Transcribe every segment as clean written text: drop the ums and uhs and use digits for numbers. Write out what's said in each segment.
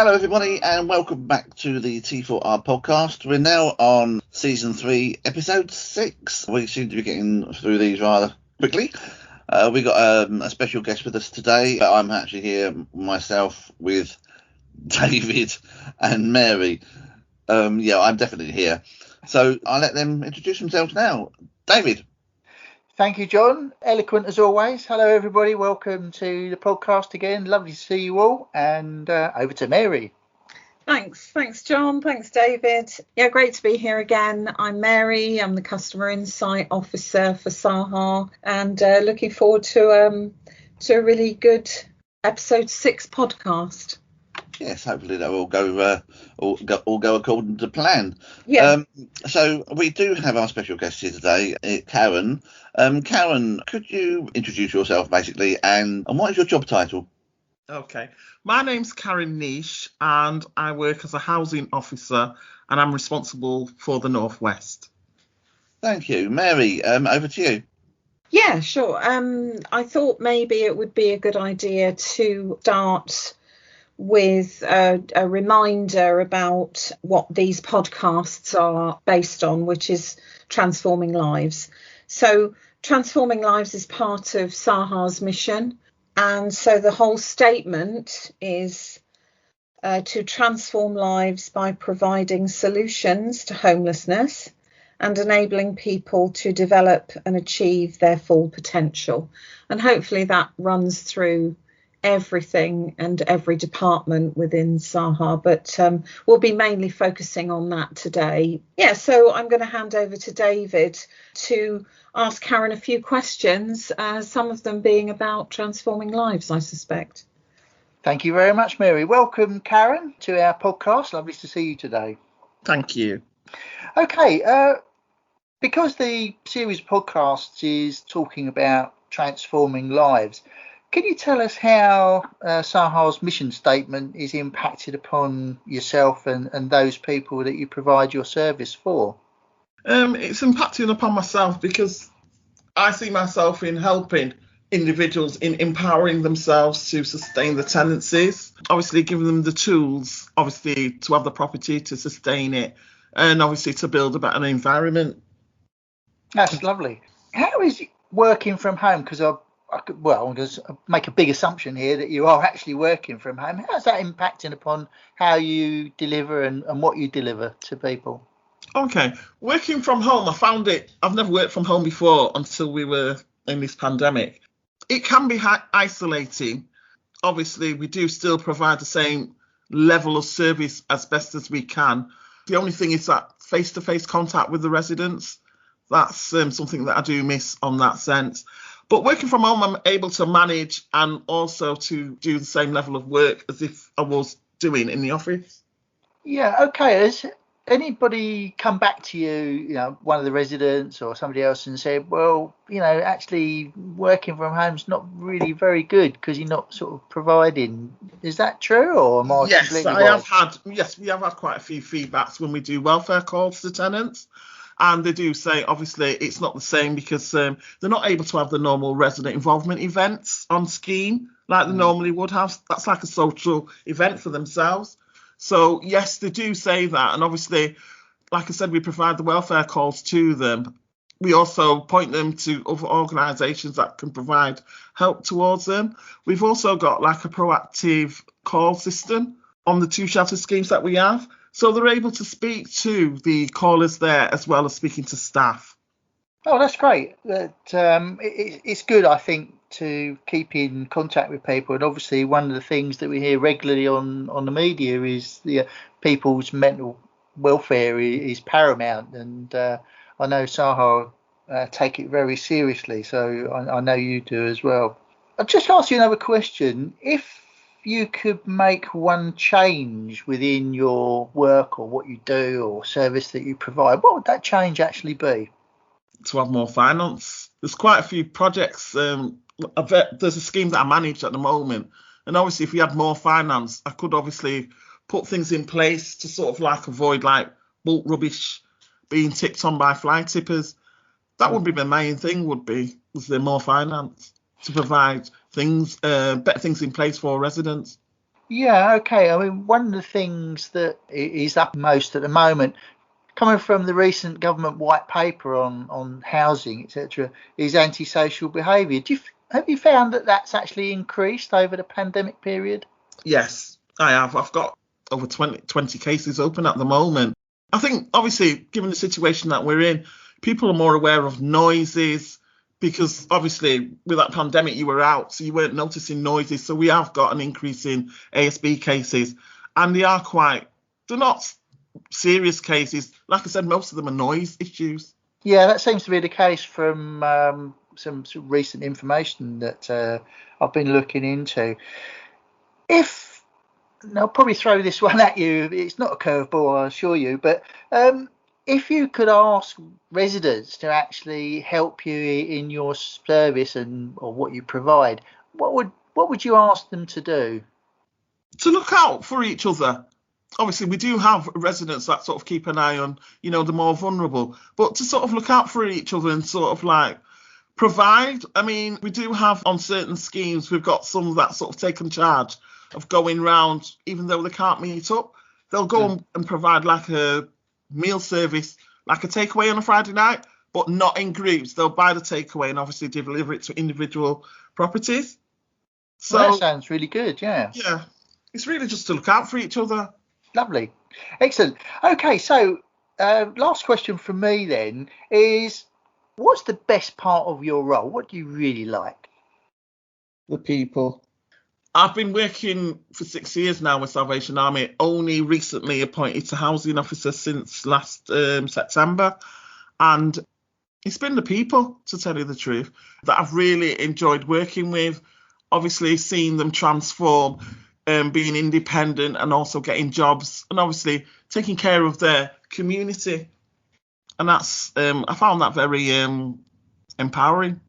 Hello, everybody, and welcome back to the T4R podcast. We're now on season 3, episode 6. We seem to be getting through these rather quickly. We got a special guest with us today. I'm actually here myself with David and Mary. I'm definitely here. So I'll let them introduce themselves now. David. Thank you, John. Eloquent as always. Hello, everybody. Welcome to the podcast again. Lovely to see you all. And over to Mary. Thanks, John. Thanks, David. Yeah, great to be here again. I'm Mary. I'm the Customer Insight Officer for Saha, and looking forward to a really good episode 6 podcast. Yes, hopefully that will all go according to plan. Yeah. So we do have our special guest here today, Karen. Karen, could you introduce yourself basically, and what is your job title? Okay, my name's Karen Niche, and I work as a housing officer, and I'm responsible for the Northwest. Thank you, Mary. Over to you. Yeah, sure. I thought maybe it would be a good idea to start with a reminder about what these podcasts are based on, which is transforming lives. So transforming lives is part of Saha's mission. And so the whole statement is to transform lives by providing solutions to homelessness and enabling people to develop and achieve their full potential. And hopefully that runs through everything and every department within Saha, but we'll be mainly focusing on that today. Yeah, so I'm going to hand over to David to ask Karen a few questions, some of them being about transforming lives, I suspect. Thank you very much, Mary. Welcome, Karen, to our podcast. Lovely to see you today. Thank you. Okay, because the series of podcasts is talking about transforming lives, can you tell us how Saha's mission statement is impacted upon yourself and those people that you provide your service for? It's impacting upon myself because I see myself in helping individuals in empowering themselves to sustain the tenancies, obviously giving them the tools, obviously to have the property to sustain it, and obviously to build a better environment. That's lovely. How is it working from home? Because I'm going to make a big assumption here that you are actually working from home. How's that impacting upon how you deliver and what you deliver to people? Okay, working from home, I found I've never worked from home before until we were in this pandemic. It can be isolating. Obviously, we do still provide the same level of service as best as we can. The only thing is that face-to-face contact with the residents. That's something that I do miss on that sense. But working from home, I'm able to manage and also to do the same level of work as if I was doing in the office. Yeah, okay. Has anybody come back to you, one of the residents or somebody else and said, well, actually working from home is not really very good because you're not sort of providing. Is that true, or am I completely wrong? We have had quite a few feedbacks when we do welfare calls to tenants. And they do say, obviously, it's not the same because they're not able to have the normal resident involvement events on scheme like they normally would have. That's like a social event for themselves. So, yes, they do say that. And obviously, like I said, we provide the welfare calls to them. We also point them to other organisations that can provide help towards them. We've also got like a proactive call system on the 2 shelter schemes that we have. So they're able to speak to the callers there as well as speaking to staff. Oh, that's great. It's good, I think, to keep in contact with people. And obviously, one of the things that we hear regularly on the media is people's mental welfare is paramount. And I know Saha take it very seriously. So I know you do as well. I'll just ask you another question. If you could make one change within your work or what you do or service that you provide, what would that change actually be? To have more finance. There's quite a few projects. There's a scheme that I manage at the moment. And obviously, if we had more finance, I could obviously put things in place to sort of like avoid like bulk rubbish being tipped on by fly tippers. That would be the main thing, was there more finance to provide things, better things in place for residents. Yeah, okay. I mean, one of the things that is upmost at the moment, coming from the recent government white paper on housing, etc., is antisocial behaviour. Have you found that that's actually increased over the pandemic period? Yes, I have. I've got over 20 cases open at the moment. I think, obviously, given the situation that we're in, people are more aware of noises because, obviously, with that pandemic, you were out, so you weren't noticing noises. So we have got an increase in ASB cases, and they're not serious cases. Like I said, most of them are noise issues. Yeah, that seems to be the case from some recent information that I've been looking into. And I'll probably throw this one at you. It's not a curveball, I assure you, but if you could ask residents to actually help you in your service or what you provide, what would you ask them to do? To look out for each other. Obviously, we do have residents that sort of keep an eye on, the more vulnerable, but to sort of look out for each other and sort of like provide. I mean, we do have on certain schemes, we've got some that sort of taken charge of going round, even though they can't meet up. They'll go and provide like a meal service, like a takeaway on a Friday night, but not in groups. They'll buy the takeaway and obviously deliver it to individual properties. So Well, that sounds really good, yeah. Yeah, it's really just to look out for each other. Lovely. Excellent. Okay, so last question from me then is, what's the best part of your role? What do you really like? The people. I've been working for 6 years now with Salvation Army, only recently appointed to housing officer since last September. And it's been the people, to tell you the truth, that I've really enjoyed working with. Obviously, seeing them transform, being independent and also getting jobs and obviously taking care of their community. And that's I found that very empowering.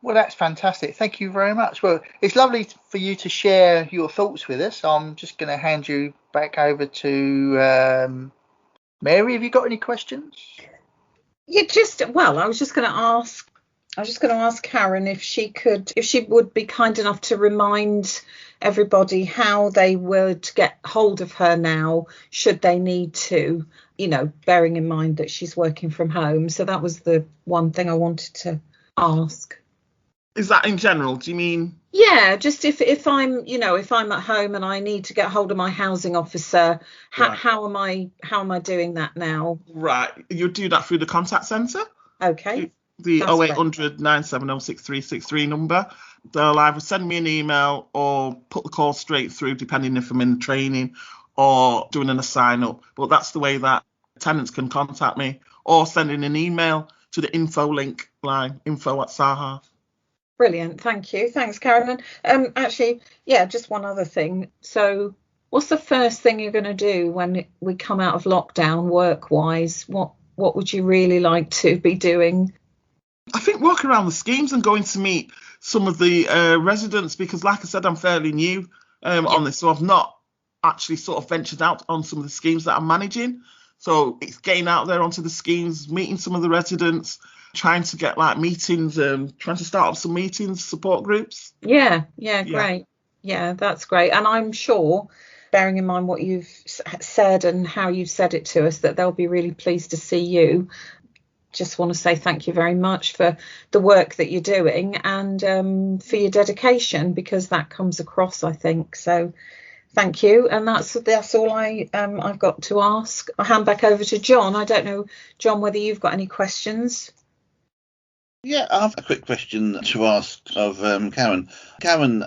Well, that's fantastic. Thank you very much. Well, it's lovely for you to share your thoughts with us. I'm just going to hand you back over to Mary. Have you got any questions? I was just going to ask Karen if she would be kind enough to remind everybody how they would get hold of her now, should they need to, bearing in mind that she's working from home. So that was the one thing I wanted to ask. Is that in general? Do you mean? Yeah, just if I'm, if I'm at home and I need to get hold of my housing officer, Right. how am I doing that now? Right, you do that through the contact centre. Okay. The That's 0800 970 6363 number. They'll either send me an email or put the call straight through, depending if I'm in training or doing a sign up. But that's the way that tenants can contact me, or sending an email to the info link line, info@saha. Brilliant. Thank you. Thanks, Karen. Actually, just one other thing. So what's the first thing you're going to do when we come out of lockdown work-wise? What would you really like to be doing? I think walking around the schemes and going to meet some of the residents, because like I said, I'm fairly new on this, so I've not actually sort of ventured out on some of the schemes that I'm managing. So it's getting out there onto the schemes, meeting some of the residents, trying to get like meetings, trying to start up some meetings, support groups. Yeah, great. Yeah, that's great. And I'm sure, bearing in mind what you've said and how you've said it to us, that they'll be really pleased to see you. Just want to say thank you very much for the work that you're doing and for your dedication, because that comes across, I think. So thank you. And that's all I've got to ask. I'll hand back over to John. I don't know, John, whether you've got any questions. Yeah, I have a quick question to ask of Karen. Karen,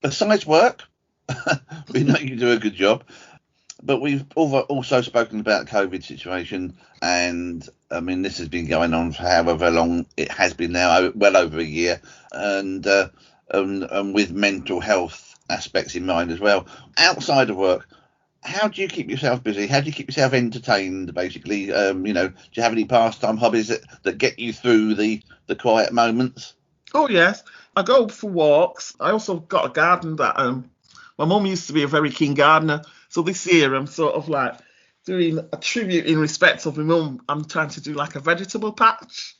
besides work, we know you do a good job, but we've also spoken about the COVID situation, and I mean, this has been going on for however long it has been now, well over a year, and with mental health aspects in mind as well. Outside of work, how do you keep yourself busy? How do you keep yourself entertained, basically? Do you have any pastime hobbies that get you through the quiet moments? Oh, yes. I go for walks. I also got a garden that my mum used to be a very keen gardener. So this year I'm sort of like doing a tribute in respect of my mum. I'm trying to do like a vegetable patch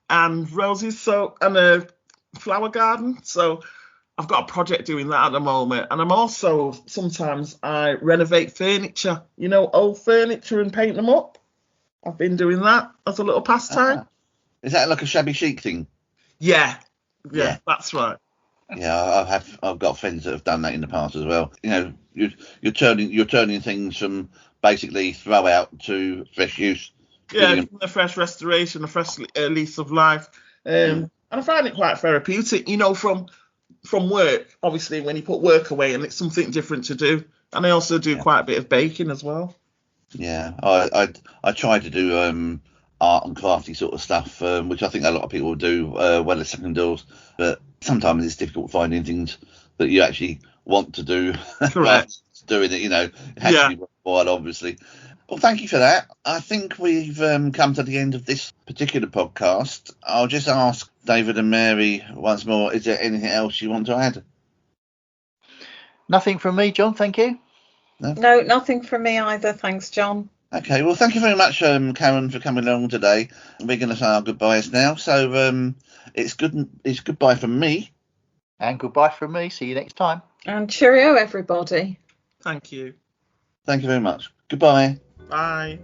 and roses, and a flower garden. So I've got a project doing that at the moment, and I'm also sometimes I renovate furniture, old furniture and paint them up. I've been doing that as a little pastime. Is that like a shabby chic thing? Yeah, Yeah. that's right. Yeah, I've got friends that have done that in the past as well. You're turning things from basically throw out to fresh use. Yeah, a fresh restoration, a fresh lease of life. And I find it quite therapeutic, from work, obviously, when you put work away and it's something different to do. And I also do quite a bit of baking as well. Yeah, I try to do art and crafty sort of stuff, which I think a lot of people do well at second doors. But sometimes it's difficult finding things that you actually want to do. Correct. Doing it, it has to be worthwhile, obviously. Well, thank you for that. I think we've come to the end of this particular podcast. I'll just ask David and Mary once more, is there anything else you want to add? Nothing from me, John, thank you. No, nothing from me either, thanks, John. Okay, well, thank you very much, Karen, for coming along today. We're going to say our goodbyes now, so it's goodbye from me. And goodbye from me. See you next time. And cheerio, everybody. Thank you. Thank you very much. Goodbye. Bye.